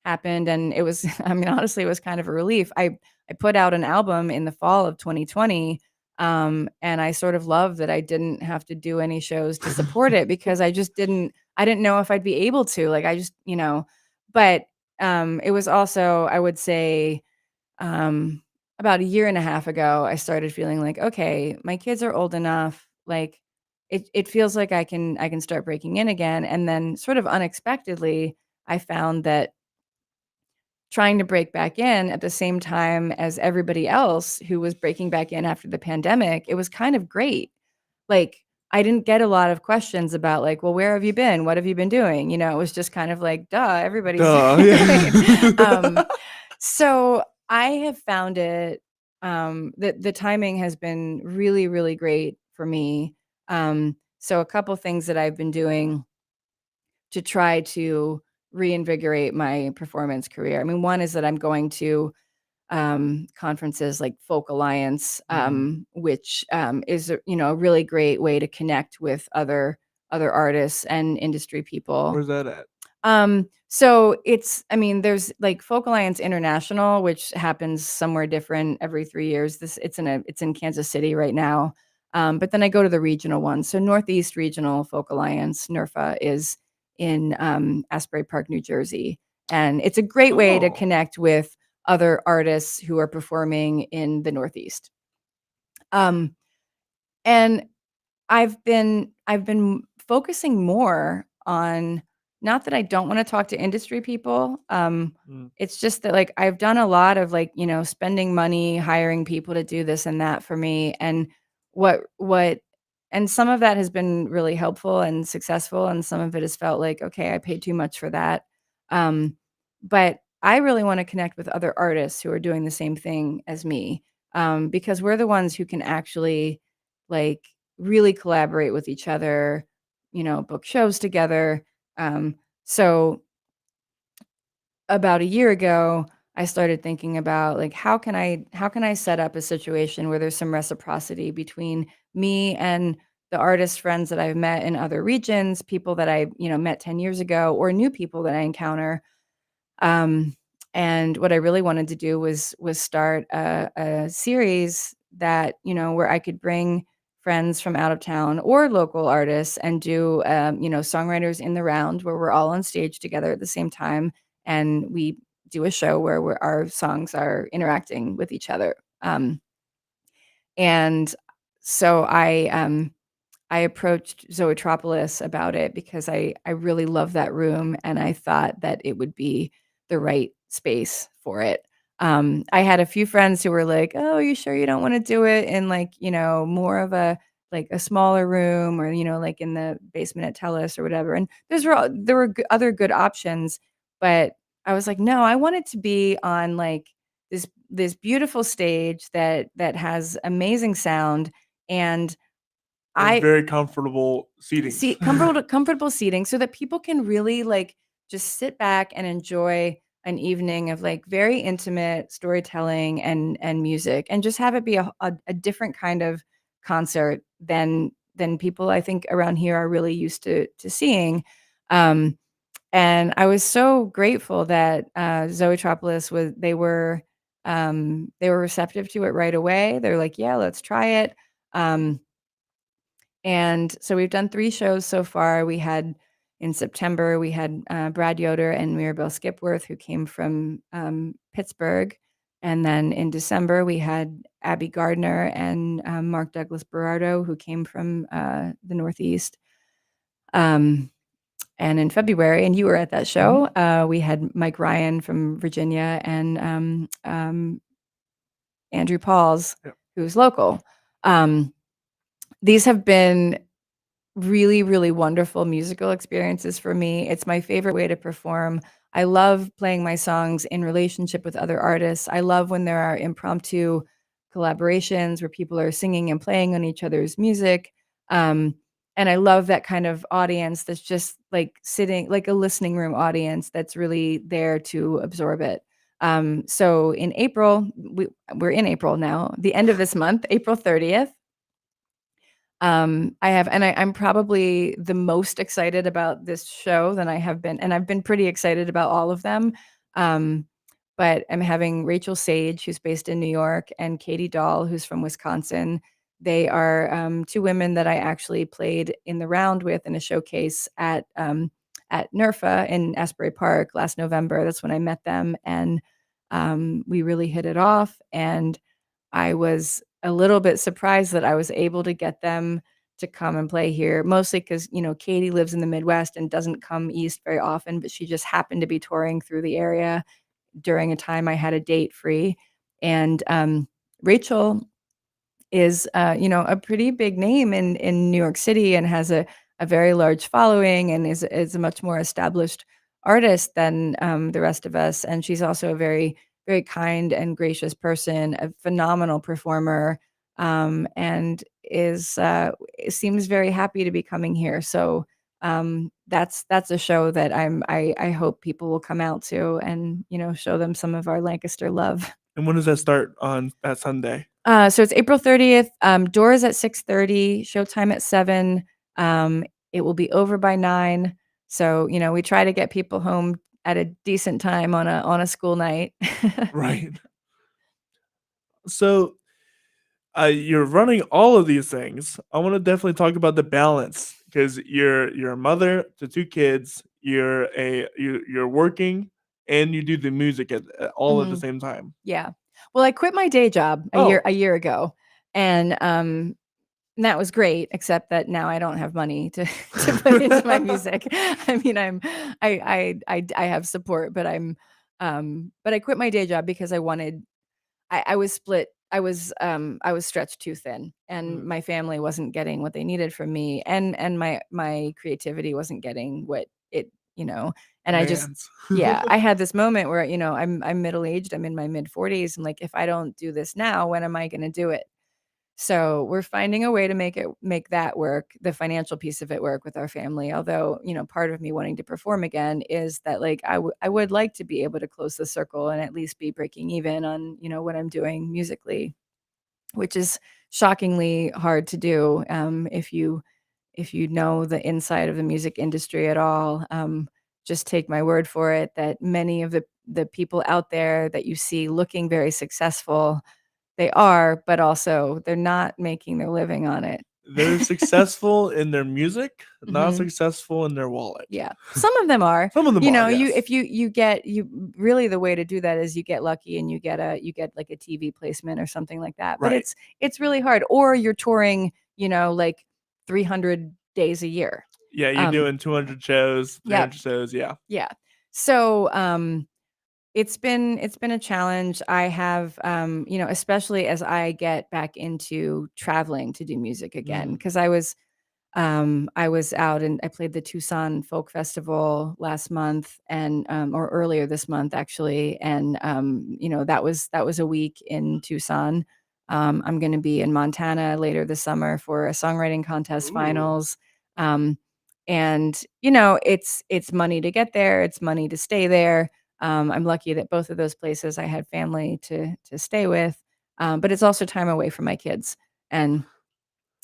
[SPEAKER 2] happened and it was, I mean, honestly, it was kind of a relief. I put out an album in the fall of 2020. And I sort of love that I didn't have to do any shows to support it because I didn't know if I'd be able to, like, I just, you know, but it was also, I would say, about a year and a half ago, I started feeling like, okay, my kids are old enough. Like, it feels like I can start breaking in again. And then, sort of unexpectedly, I found that trying to break back in at the same time as everybody else who was breaking back in after the pandemic, it was kind of great. Like, I didn't get a lot of questions about, like, well, where have you been? What have you been doing? You know, it was just kind of like, duh, everybody's
[SPEAKER 1] Duh, yeah.
[SPEAKER 2] So I have found it, the timing has been really, really great for me. So a couple things that I've been doing to try to reinvigorate my performance career. I mean, one is that I'm going to conferences like Folk Alliance, which is a really great way to connect with other artists and industry people.
[SPEAKER 1] Where's that at?
[SPEAKER 2] So I mean, there's like Folk Alliance International, which happens somewhere different every 3 years. It's in Kansas City right now. But then I go to the regional ones. So Northeast Regional Folk Alliance, NERFA, is in Asbury Park, New Jersey. And it's a great way to
[SPEAKER 1] Oh.
[SPEAKER 2] connect with other artists who are performing in the Northeast. And I've been focusing more on, not that I don't want to talk to industry people. It's just that like I've done a lot of like, spending money, hiring people to do this and that for me. And and some of that has been really helpful and successful. And some of it has felt like, okay, I paid too much for that. But I really want to connect with other artists who are doing the same thing as me. Because we're the ones who can actually like really collaborate with each other, book shows together. So about a year ago, I started thinking about like how can I set up a situation where there's some reciprocity between me and the artist friends that I've met in other regions, people that I met 10 years ago, or new people that I encounter. And what I really wanted to do was start a series that, where I could bring friends from out of town or local artists and do, songwriters in the round where we're all on stage together at the same time. And we do a show where our songs are interacting with each other. And so I approached Zoetropolis about it because I really love that room, and I thought that it would be the right space for it. I had a few friends who were like, "Oh, are you sure you don't want to do it in like, more of a like a smaller room, or like in the basement at Telus or whatever?" And there were other good options, but I was like, "No, I want it to be on like this beautiful stage that has amazing sound, and I
[SPEAKER 1] very comfortable seating.
[SPEAKER 2] comfortable seating so that people can really like just sit back and enjoy an evening of like very intimate storytelling and music, and just have it be a different kind of concert than people I think around here are really used to seeing. And I was so grateful that Zoetropolis they were receptive to it right away. They're like, yeah, let's try it. And so we've done 3 shows so far. In September, we had Brad Yoder and Mirabelle Skipworth, who came from Pittsburgh. And then in December, we had Abby Gardner and Mark Douglas Berardo, who came from the Northeast. And in February, and you were at that show, we had Mike Ryan from Virginia and Andrew Pauls, who's local. These have been really, really wonderful musical experiences for me. It's my favorite way to perform. I love playing my songs in relationship with other artists. I love when there are impromptu collaborations where people are singing and playing on each other's music. And I love that kind of audience that's just like sitting, like a listening room audience that's really there to absorb it. So in April, we're in April now, the end of this month, April 30th. I'm probably the most excited about this show than I have been, and I've been pretty excited about all of them. But I'm having Rachel Sage, who's based in New York, and Katie Dahl, who's from Wisconsin. They are 2 women that I actually played in the round with in a showcase at NERFA in Asbury Park last November. That's when I met them, and we really hit it off. And I was a little bit surprised that I was able to get them to come and play here, mostly because, Katie lives in the Midwest and doesn't come east very often, but she just happened to be touring through the area during a time I had a date free. And Rachel is, a pretty big name in New York City, and has a very large following, and is a much more established artist than the rest of us. And she's also a very very kind and gracious person, a phenomenal performer, and seems very happy to be coming here. So that's a show that I hope people will come out to and show them some of our Lancaster love.
[SPEAKER 1] And when does that start on that Sunday?
[SPEAKER 2] So it's April 30th. Doors at 6:30. Showtime at 7. It will be over by 9. So we try to get people home at a decent time on a school night.
[SPEAKER 1] Right. So you're running all of these things. I want to definitely talk about the balance because you're a mother to 2 kids. You're working and you do the music all at the same time.
[SPEAKER 2] Yeah. Well, I quit my day job
[SPEAKER 1] Oh.
[SPEAKER 2] a year ago, and that was great, except that now I don't have money to put into my music. I mean, I have support, but but I quit my day job because I was split. I was stretched too thin, and my family wasn't getting what they needed from me, and my creativity wasn't getting what and I just
[SPEAKER 1] Demands.
[SPEAKER 2] yeah, I had this moment where I'm middle-aged, I'm in my mid-40s, and like if I don't do this now, when am I going to do it? So we're finding a way to make that work, the financial piece of it work with our family. Although, part of me wanting to perform again is that like I would like to be able to close the circle and at least be breaking even on, what I'm doing musically, which is shockingly hard to do if you know the inside of the music industry at all. Just take my word for it that many of the people out there that you see looking very successful, they are, but also they're not making their living on it.
[SPEAKER 1] They're successful in their music, not
[SPEAKER 2] Mhm.
[SPEAKER 1] successful in their wallet.
[SPEAKER 2] Yeah. Some of them are.
[SPEAKER 1] Some of them are,
[SPEAKER 2] You
[SPEAKER 1] yes.
[SPEAKER 2] if you really the way to do that is you get lucky and you get like a TV placement or something like that. But
[SPEAKER 1] Right.
[SPEAKER 2] it's really hard. Or you're touring, like 300 days a year.
[SPEAKER 1] Yeah, you're doing 200 shows, 300
[SPEAKER 2] Yep.
[SPEAKER 1] shows, yeah.
[SPEAKER 2] Yeah. So, it's been a challenge. I have, especially as I get back into traveling to do music again, because I was out and I played the Tucson Folk Festival last month and or earlier this month actually, and that was a week in Tucson. I'm going to be in Montana later this summer for a songwriting contest
[SPEAKER 1] Ooh.
[SPEAKER 2] finals. And it's money to get there, it's money to stay there. I'm lucky that both of those places I had family to stay with, but it's also time away from my kids, and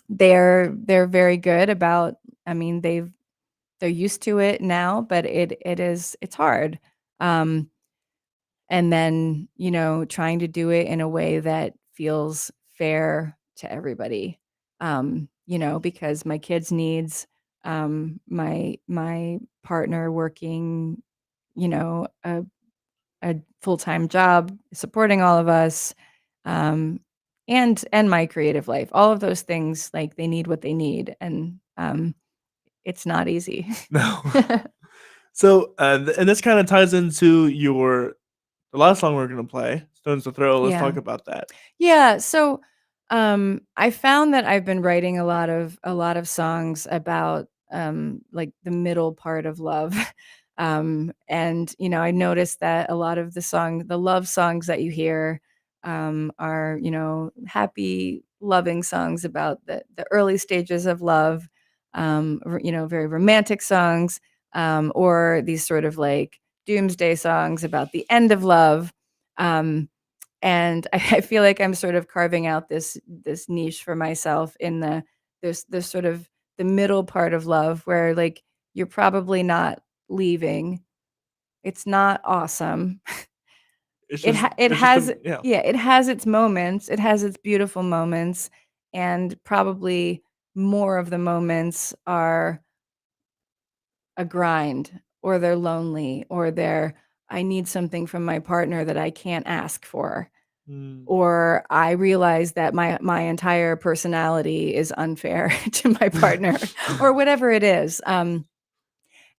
[SPEAKER 2] they're very good about. I mean, they're used to it now, but it's hard. Um, and then trying to do it in a way that feels fair to everybody. Because my kids' needs, my partner working, a full-time job, supporting all of us, and my creative life. All of those things, like, they need what they need, and, it's not easy.
[SPEAKER 1] No. So, and this kinda ties into the last song we're gonna play, Stones to Throw. Let's
[SPEAKER 2] Yeah.
[SPEAKER 1] talk about that.
[SPEAKER 2] Yeah, so, I found that I've been writing a lot of songs about, like, the middle part of love. And, I noticed that a lot of the love songs that you hear, are, happy, loving songs about the early stages of love, very romantic songs, or these sort of, like, doomsday songs about the end of love. And I feel like I'm sort of carving out this niche for myself in there's sort of the middle part of love where, like, you're probably not leaving. It's not awesome.
[SPEAKER 1] It's
[SPEAKER 2] It
[SPEAKER 1] just
[SPEAKER 2] ha it
[SPEAKER 1] it's just
[SPEAKER 2] has
[SPEAKER 1] a yeah.
[SPEAKER 2] Yeah, it has its moments. It has its beautiful moments, and probably more of the moments are a grind, or they're lonely, or I need something from my partner that I can't ask for.
[SPEAKER 1] Mm.
[SPEAKER 2] Or I realize that my entire personality is unfair to my partner, or whatever it is.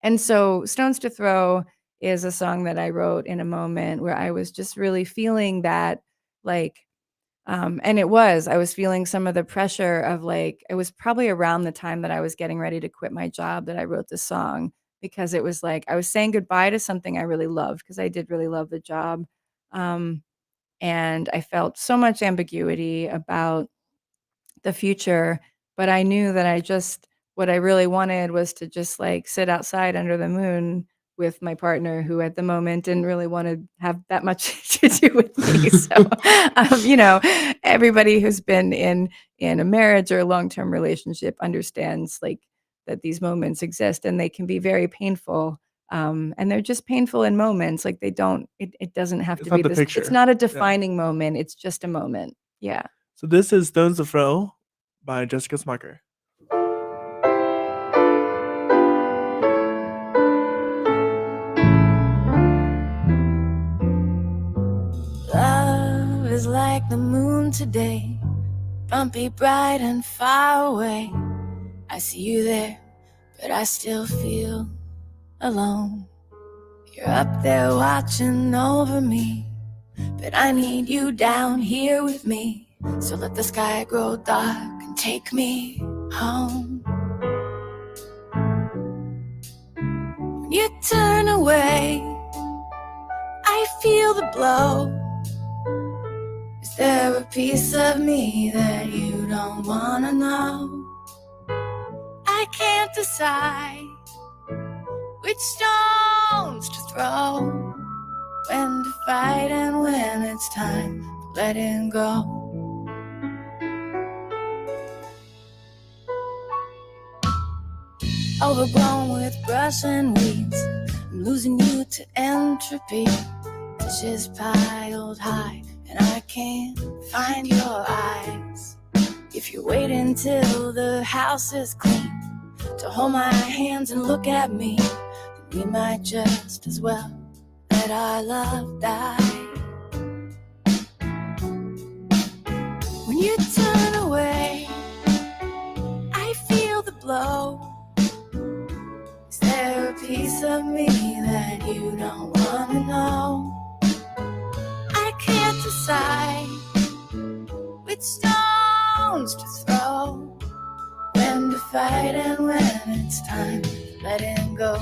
[SPEAKER 2] And so Stones to Throw is a song that I wrote in a moment where I was just really feeling that, like, and I was feeling some of the pressure of, like, it was probably around the time that I was getting ready to quit my job that I wrote this song, because it was like I was saying goodbye to something I really loved, because I did really love the job. And I felt so much ambiguity about the future, but I knew that what I really wanted was to just like sit outside under the moon with my partner, who at the moment didn't really want to have that much to do with me. So, everybody who's been in a marriage or a long-term relationship understands like that these moments exist, and they can be very painful. And they're just painful in moments. Like it doesn't have
[SPEAKER 1] It's
[SPEAKER 2] to
[SPEAKER 1] not
[SPEAKER 2] be
[SPEAKER 1] the
[SPEAKER 2] this. It's
[SPEAKER 1] picture.
[SPEAKER 2] not a
[SPEAKER 1] Yeah.
[SPEAKER 2] defining moment. It's just a moment. Yeah.
[SPEAKER 1] So this is Stones to Throw by Jessica Smucker.
[SPEAKER 3] Love is like the moon today, bumpy, bright, and far away. I see you there, but I still feel alone. You're up there watching over me, but I need you down here with me. So let the sky grow dark and take me home. When you turn away, I feel the blow. Is there a piece of me that you don't wanna know? I can't decide which stones to throw, when to fight and when it's time to let it go. Overgrown with brush and weeds, I'm losing you to entropy. Dishes piled high and I can't find your eyes. If you wait until the house is clean to hold my hands and look at me, then we might just as well let our love die. When you turn away, I feel the blow. Is there a piece of me that you don't wanna know? I can't decide which stones to throw, when to fight and when it's time to let it go.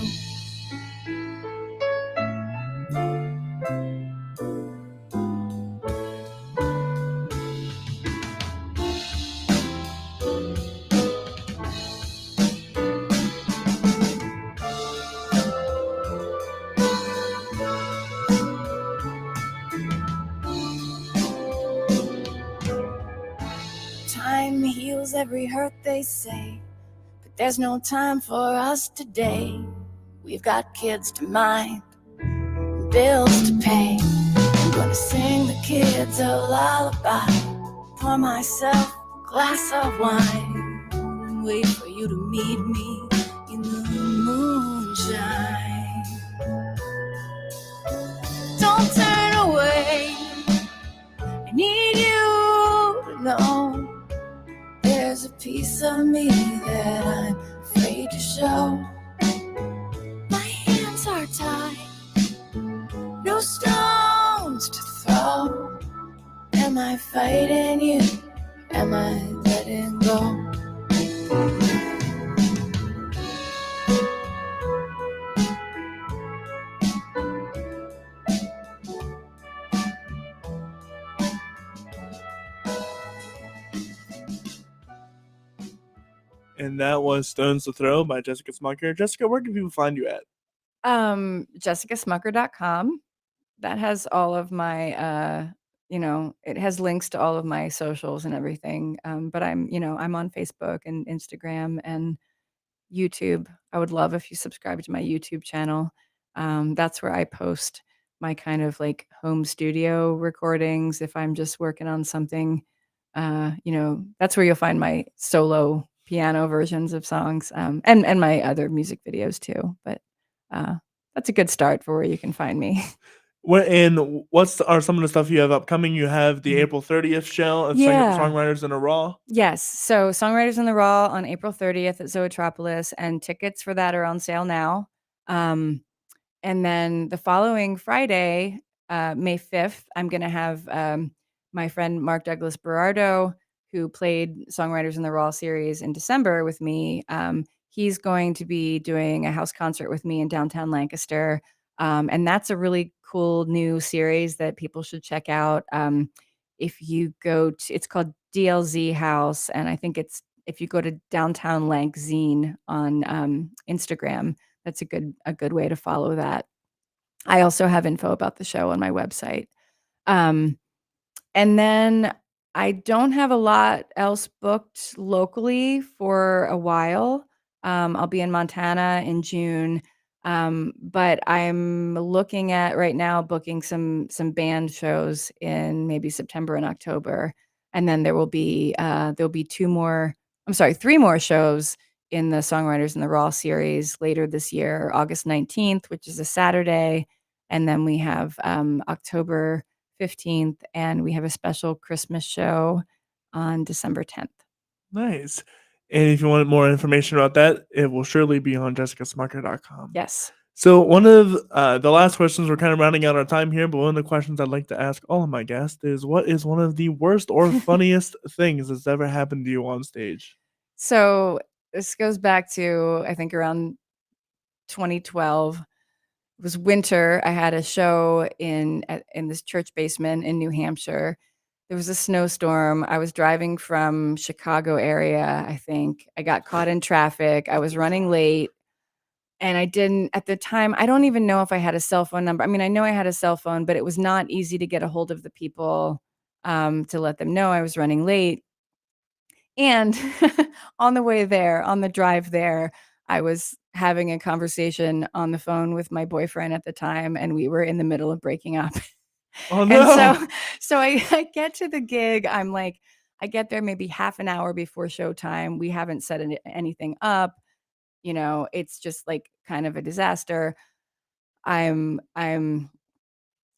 [SPEAKER 3] Time heals every hurt, they say, but there's no time for us today. We've got kids to mind, bills to pay. I'm gonna sing the kids a lullaby, pour myself a glass of wine, and wait for you to meet me in the moonshine. Don't turn away, I need you to know there's a piece of me that I'm afraid to show. My hands are tied, no stones to throw. Am I fighting you? Am I letting go?
[SPEAKER 1] And that was Stones to Throw by Jessica Smucker. Jessica, where can people find you at?
[SPEAKER 2] JessicaSmucker.com. That has all of my, it has links to all of my socials and everything. But I'm on Facebook and Instagram and YouTube. I would love if you subscribe to my YouTube channel. That's where I post my kind of like home studio recordings. If I'm just working on something, that's where you'll find my solo piano versions of songs, and my other music videos too. But that's a good start for where you can find me.
[SPEAKER 1] Are some of the stuff you have upcoming? You have the April 30th show of
[SPEAKER 2] Yeah.
[SPEAKER 1] Songwriters in a Raw.
[SPEAKER 2] Yes. So Songwriters in the Raw on April 30th at Zootropolis, and tickets for that are on sale now. And then the following Friday, May 5th, I'm going to have my friend Mark Douglas Berardo, who played Songwriters in the Raw series in December with me. He's going to be doing a house concert with me in downtown Lancaster. And that's a really cool new series that people should check out. If you go to, it's called DLZ House, and I think it's, if you go to Downtown Lank Zine on Instagram, that's a good way to follow that. I also have info about the show on my website. Um, and then I don't have a lot else booked locally for a while. I'll be in Montana in June. But I'm looking at right now booking some band shows in maybe September and October. And then there'll be 3 more shows in the Songwriters in the Raw series later this year, August 19th, which is a Saturday. And then we have October 15th, and we have a special Christmas show on December 10th.
[SPEAKER 1] Nice. And if you want more information about that, it will surely be on jessicasmucker.com.
[SPEAKER 2] Yes.
[SPEAKER 1] So one of the last questions, we're kind of rounding out our time here, but one of the questions I'd like to ask all of my guests is, what is one of the worst or funniest things that's ever happened to you on stage?
[SPEAKER 2] So this goes back to, I think, around 2012. It was winter. I had a show in this church basement in New Hampshire. There was a snowstorm. I was driving from Chicago area, I think. I got caught in traffic. I was running late. And I didn't, at the time, I don't even know if I had a cell phone number. I mean, I know I had a cell phone, but it was not easy to get a hold of the people to let them know I was running late. And on the way there, on the drive there, I was having a conversation on the phone with my boyfriend at the time, and we were in the middle of breaking up.
[SPEAKER 1] Oh,
[SPEAKER 2] And
[SPEAKER 1] no.
[SPEAKER 2] so I get to the gig. I'm like, I get there maybe half an hour before showtime. We haven't set anything up. You know, it's just like kind of a disaster. I'm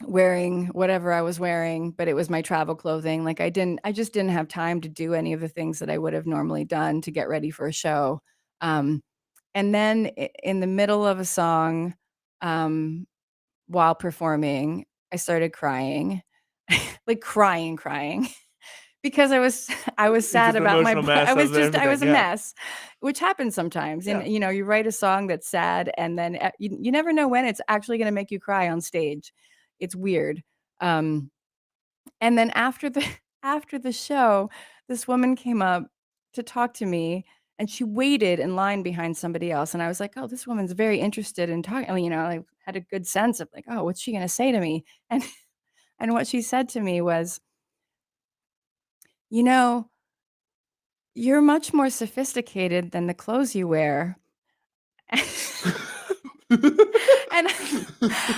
[SPEAKER 2] wearing whatever I was wearing, but it was my travel clothing. Like I just didn't have time to do any of the things that I would have normally done to get ready for a show. And then in the middle of a song, while performing, I started crying, like crying. Because I was sad
[SPEAKER 1] just an
[SPEAKER 2] about
[SPEAKER 1] emotional mess
[SPEAKER 2] I
[SPEAKER 1] of
[SPEAKER 2] was a
[SPEAKER 1] everything, yeah.
[SPEAKER 2] mess, which happens sometimes.
[SPEAKER 1] Yeah.
[SPEAKER 2] And, you know, you write a song that's sad, and then you never know when it's actually gonna make you cry on stage. It's weird. And then after the after the show, this woman came up to talk to me, and she waited in line behind somebody else, and I was like, "Oh, this woman's very interested in talking." I mean, you know, I had a good sense of like, "Oh, what's she gonna say to me?" And and what she said to me was, "You know, you're much more sophisticated than the clothes you wear." And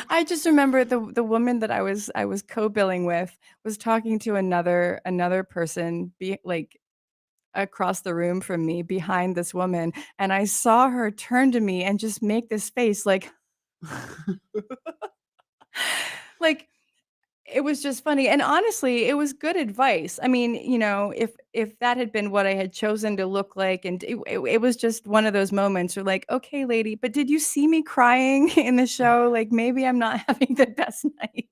[SPEAKER 2] I just remember the woman that I was co-billing with was talking to another person like across the room from me behind this woman, and I saw her turn to me and just make this face like like it was just funny, and honestly, it was good advice. I mean, you know, if that had been what I had chosen to look like, and it was just one of those moments where like, "Okay, lady, but did you see me crying in the show? Like, maybe I'm not having the best night.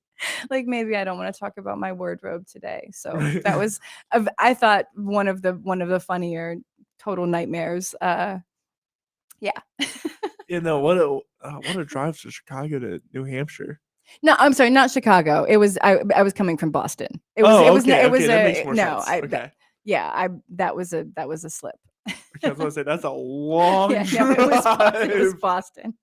[SPEAKER 2] Like, maybe I don't wanna talk about my wardrobe today." So,
[SPEAKER 1] Right.
[SPEAKER 2] that was I thought one of the funnier total nightmares. Yeah.
[SPEAKER 1] You know, what a drive to Chicago to New Hampshire.
[SPEAKER 2] No, I'm sorry, not Chicago. It was I was coming from Boston. It was
[SPEAKER 1] Okay,
[SPEAKER 2] it was
[SPEAKER 1] that makes
[SPEAKER 2] a
[SPEAKER 1] more
[SPEAKER 2] no,
[SPEAKER 1] sense. Okay.
[SPEAKER 2] yeah, that was a slip.
[SPEAKER 1] Okay, I was gonna say, that's a long
[SPEAKER 2] Yeah, no, it was
[SPEAKER 1] drive.
[SPEAKER 2] Boston.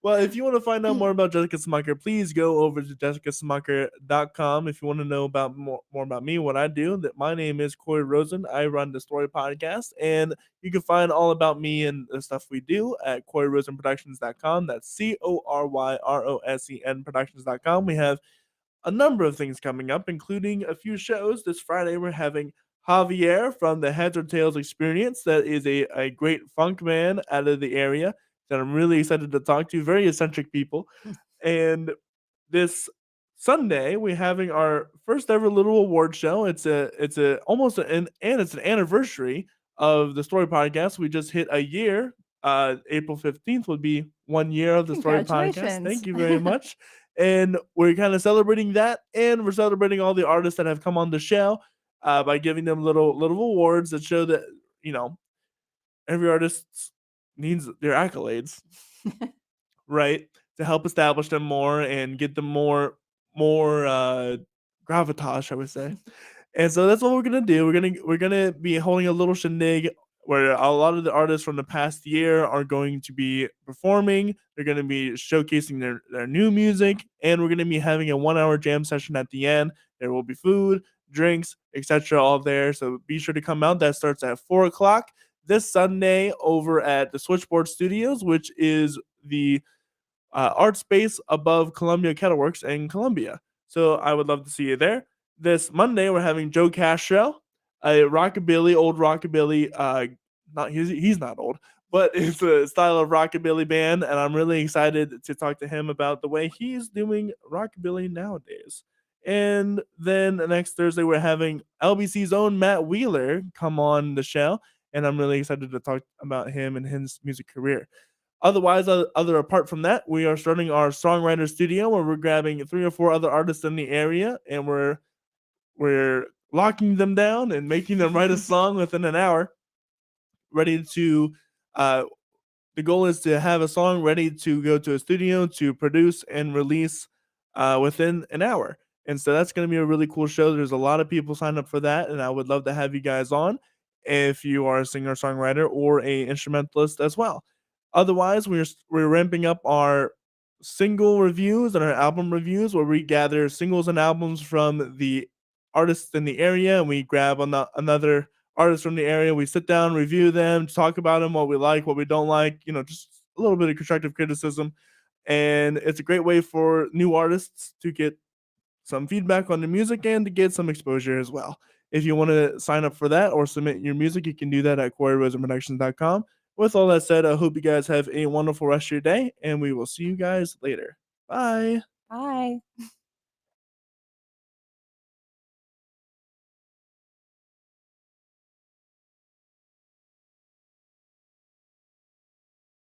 [SPEAKER 1] Well, if you want to find out more about Jessica Smucker, please go over to jessicasmucker.com. If you want to know about more about me, what I do, that my name is Corey Rosen. I run the Story Podcast, and you can find all about me and the stuff we do at CoreyRosenProductions.com. That's CORYROSEN Productions.com. We have a number of things coming up, including a few shows. This Friday, we're having Javier from the Heads or Tails Experience. That is a great funk man out of the area that I'm really excited to talk to. Very eccentric people. And this Sunday, we're having our first ever little award show. It's almost an anniversary of the Story Podcast. We just hit a year. April 15th would be 1 year of the Story Podcast.
[SPEAKER 2] Congratulations.
[SPEAKER 1] Thank you very much. And we're kind of celebrating that, and we're celebrating all the artists that have come on the show by giving them little awards that show that, you know, every artist needs their accolades, right? to help establish them more and get them more gravitas, I would say. And so that's what we're gonna do. We're gonna be holding a little shindig where a lot of the artists from the past year are going to be performing. They're gonna be showcasing their new music, and we're gonna be having a 1 hour jam session at the end. There will be food, drinks, etc. all there. So be sure to come out. That starts at 4 o'clock this Sunday over at the Switchboard Studios, which is the art space above Columbia Kettleworks in Columbia. So I would love to see you there. This Monday, we're having Joe Castro, a rockabilly, old rockabilly. Not he's not old, but it's a style of rockabilly band, and I'm really excited to talk to him about the way he's doing rockabilly nowadays. And then next Thursday, we're having LBC's own Matt Wheeler come on the show, and I'm really excited to talk about him and his music career. Otherwise, other apart from that, we are starting our songwriter studio where we're grabbing 3 or 4 other artists in the area, and we're locking them down and making them write a song within an hour, ready to uh, the goal is to have a song ready to go to a studio to produce and release within an hour. And so that's going to be a really cool show. There's a lot of people signed up for that, and I would love to have you guys on if you are a singer songwriter or a instrumentalist as well. Otherwise, we're ramping up our single reviews and our album reviews, where we gather singles and albums from the artists in the area, and we grab another artists from the area. We sit down, review them, talk about them, what we like, what we don't like, just a little bit of constructive criticism. And it's a great way for new artists to get some feedback on the music and to get some exposure as well. If you want to sign up for that or submit your music, you can do that at coreyrosenproductions.com. With all that said, I hope you guys have a wonderful rest of your day, and we will see you guys later. Bye.
[SPEAKER 2] Bye.